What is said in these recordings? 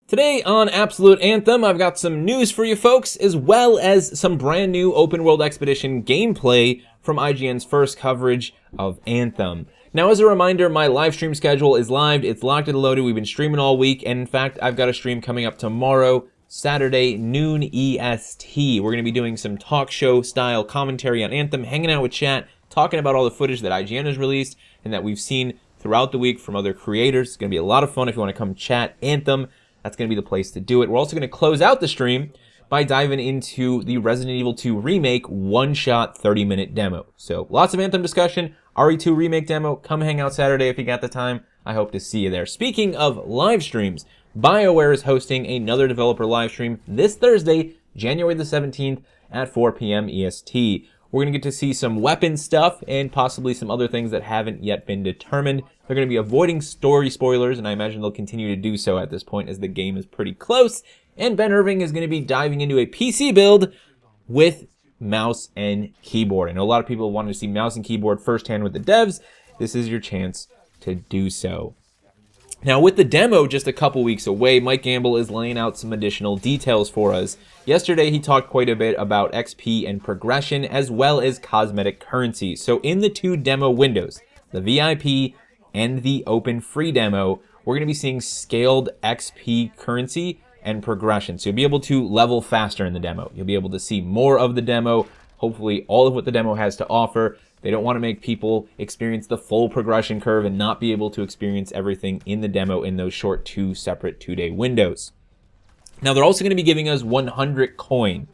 Today on Absolute Anthem, I've got some news for you folks, as well as some brand new open world expedition gameplay from IGN's first coverage of Anthem. Now, as a reminder, my live stream schedule is live. It's locked and loaded. We've been streaming all week, and in fact, I've got a stream coming up tomorrow, Saturday, noon EST. We're going to be doing some talk show style commentary on Anthem, hanging out with chat, talking about all the footage that IGN has released and that we've seen throughout the week from other creators. It's going to be a lot of fun if you want to come chat Anthem. That's going to be the place to do it. We're also going to close out the stream by diving into the Resident Evil 2 Remake one-shot 30-minute demo. So lots of Anthem discussion, RE2 Remake demo. Come hang out Saturday if you got the time. I hope to see you there. Speaking of live streams, BioWare is hosting another developer live stream this Thursday, January the 17th at 4 p.m. EST. We're going to get to see some weapon stuff and possibly some other things that haven't yet been determined. They're going to be avoiding story spoilers, and I imagine they'll continue to do so at this point as the game is pretty close. And Ben Irving is going to be diving into a PC build with mouse and keyboard. I know a lot of people wanted to see mouse and keyboard firsthand with the devs. This is your chance to do so. Now, with the demo just a couple weeks away, Mike Gamble is laying out some additional details for us. Yesterday, he talked quite a bit about XP and progression, as well as cosmetic currency. So in the two demo windows, the VIP and the open free demo, we're going to be seeing scaled XP currency and progression. So you'll be able to level faster in the demo. You'll be able to see more of the demo, hopefully all of what the demo has to offer. They don't want to make people experience the full progression curve and not be able to experience everything in the demo in those short two separate 2-day windows. Now, they're also going to be giving us 100 coin.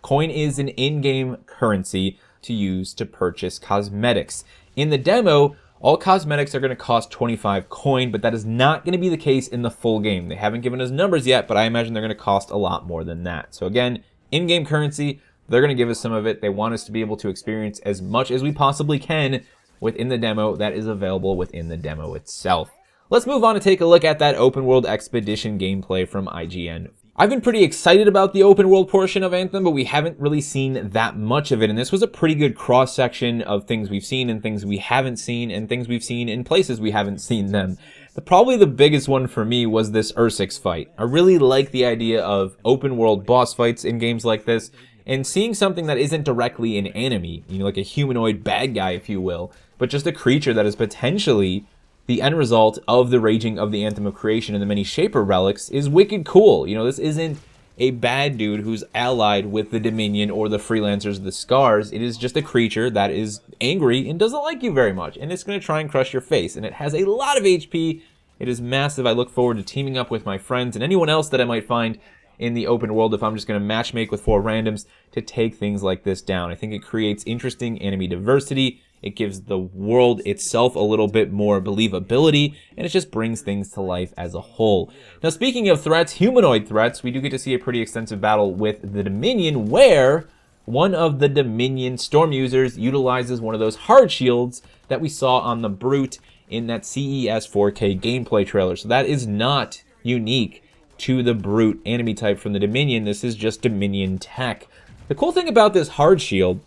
Coin is an in-game currency to use to purchase cosmetics. In the demo, all cosmetics are going to cost 25 coin, but that is not going to be the case in the full game. They haven't given us numbers yet, but I imagine they're going to cost a lot more than that. So again, in-game currency, they're going to give us some of it. They want us to be able to experience as much as we possibly can within the demo that is available within the demo itself. Let's move on to take a look at that open world expedition gameplay from IGN. I've been pretty excited about the open world portion of Anthem, but we haven't really seen that much of it. And this was a pretty good cross-section of things we've seen and things we haven't seen and things we've seen in places we haven't seen them. Probably the biggest one for me was this Ursix fight. I really like the idea of open world boss fights in games like this. And seeing something that isn't directly an enemy, like a humanoid bad guy, if you will, but just a creature that is potentially the end result of the raging of the Anthem of Creation and the many Shaper relics is wicked cool. This isn't a bad dude who's allied with the Dominion or the Freelancers, the Scars. It is just a creature that is angry and doesn't like you very much, and it's going to try and crush your face. And it has a lot of HP. It is massive. I look forward to teaming up with my friends and anyone else that I might find in the open world if I'm just going to matchmake with 4 randoms to take things like this down. I think it creates interesting enemy diversity. It gives the world itself a little bit more believability, and it just brings things to life as a whole. Now, speaking of threats, humanoid threats, we do get to see a pretty extensive battle with the Dominion, where one of the Dominion storm users utilizes one of those hard shields that we saw on the Brute in that CES 4K gameplay trailer. So that is not unique to the Brute enemy type from the Dominion. This is just Dominion tech. The cool thing about this hard shield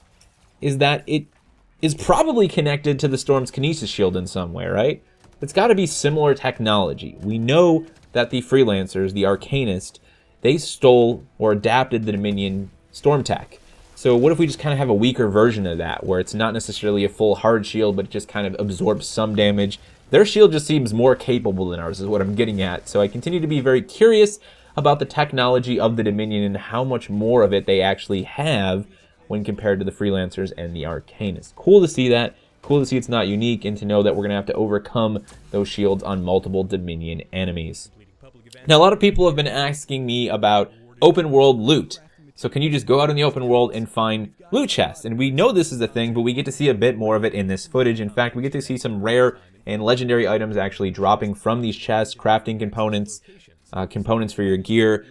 is that it is probably connected to the Storm's Kinesis shield in some way, right? It's got to be similar technology. We know that the Freelancers, the Arcanist, they stole or adapted the Dominion Storm tech. So what if we just kind of have a weaker version of that, where it's not necessarily a full hard shield, but it just kind of absorbs some damage? Their shield just seems more capable than ours, is what I'm getting at. So I continue to be very curious about the technology of the Dominion and how much more of it they actually have when compared to the Freelancers and the Arcanists. Cool to see that. Cool to see it's not unique, and to know that we're going to have to overcome those shields on multiple Dominion enemies. Now, a lot of people have been asking me about open world loot. So can you just go out in the open world and find loot chests? And we know this is a thing, but we get to see a bit more of it in this footage. In fact, we get to see some rare and legendary items actually dropping from these chests, crafting components, components for your gear.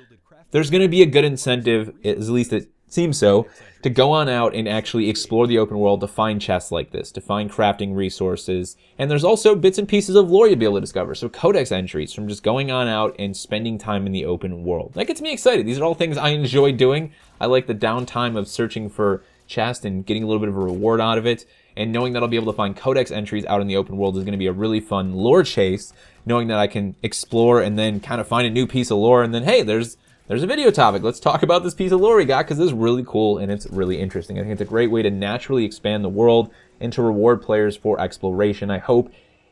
There's going to be a good incentive, at least it seems so, to go on out and actually explore the open world to find chests like this, to find crafting resources. And there's also bits and pieces of lore you'll be able to discover. So codex entries from just going on out and spending time in the open world. That gets me excited. These are all things I enjoy doing. I like the downtime of searching for chests and getting a little bit of a reward out of it. and knowing that I'll be able to find codex entries out in the open world is going to be a really fun lore chase, knowing that I can explore and then kind of find a new piece of lore, and then, hey, there's a video topic. Let's talk about this piece of lore we got, because it's really cool and it's really interesting. I think it's a great way to naturally expand the world and to reward players for exploration. I hope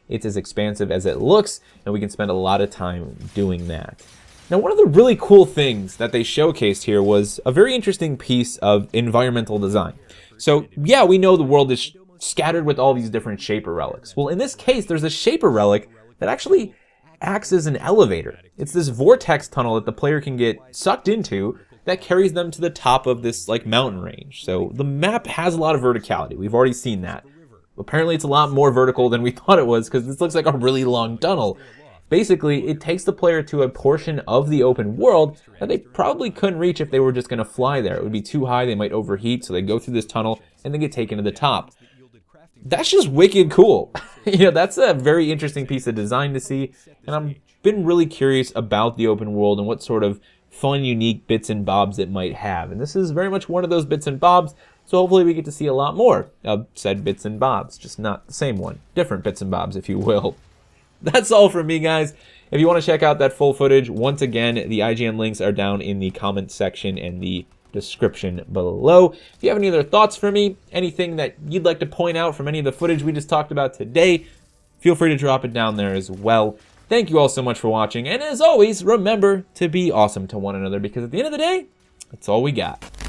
it's as expansive as it looks, and we can spend a lot of time doing that. Now, one of the really cool things that they showcased here was a very interesting piece of environmental design. So, yeah, we know the world is scattered with all these different Shaper relics. Well, in this case, there's a Shaper relic that actually acts as an elevator. It's this vortex tunnel that the player can get sucked into that carries them to the top of this like mountain range. So the map has a lot of verticality. We've already seen that. Apparently it's a lot more vertical than we thought it was, because this looks like a really long tunnel. Basically, it takes the player to a portion of the open world that they probably couldn't reach if they were just going to fly there. It would be too high, they might overheat, so they go through this tunnel and then get taken to the top. That's just wicked cool. That's a very interesting piece of design to see, and I've been really curious about the open world and what sort of fun, unique bits and bobs it might have. And this is very much one of those bits and bobs, so hopefully we get to see a lot more of said bits and bobs, just not the same one. Different bits and bobs, if you will. That's all from me, guys. If you want to check out that full footage, once again, the IGN links are down in the comment section and the description below. If you have any other thoughts for me, anything that you'd like to point out from any of the footage we just talked about today, feel free to drop it down there as well. Thank you all so much for watching, and as always, remember to be awesome to one another, because at the end of the day, that's all we got.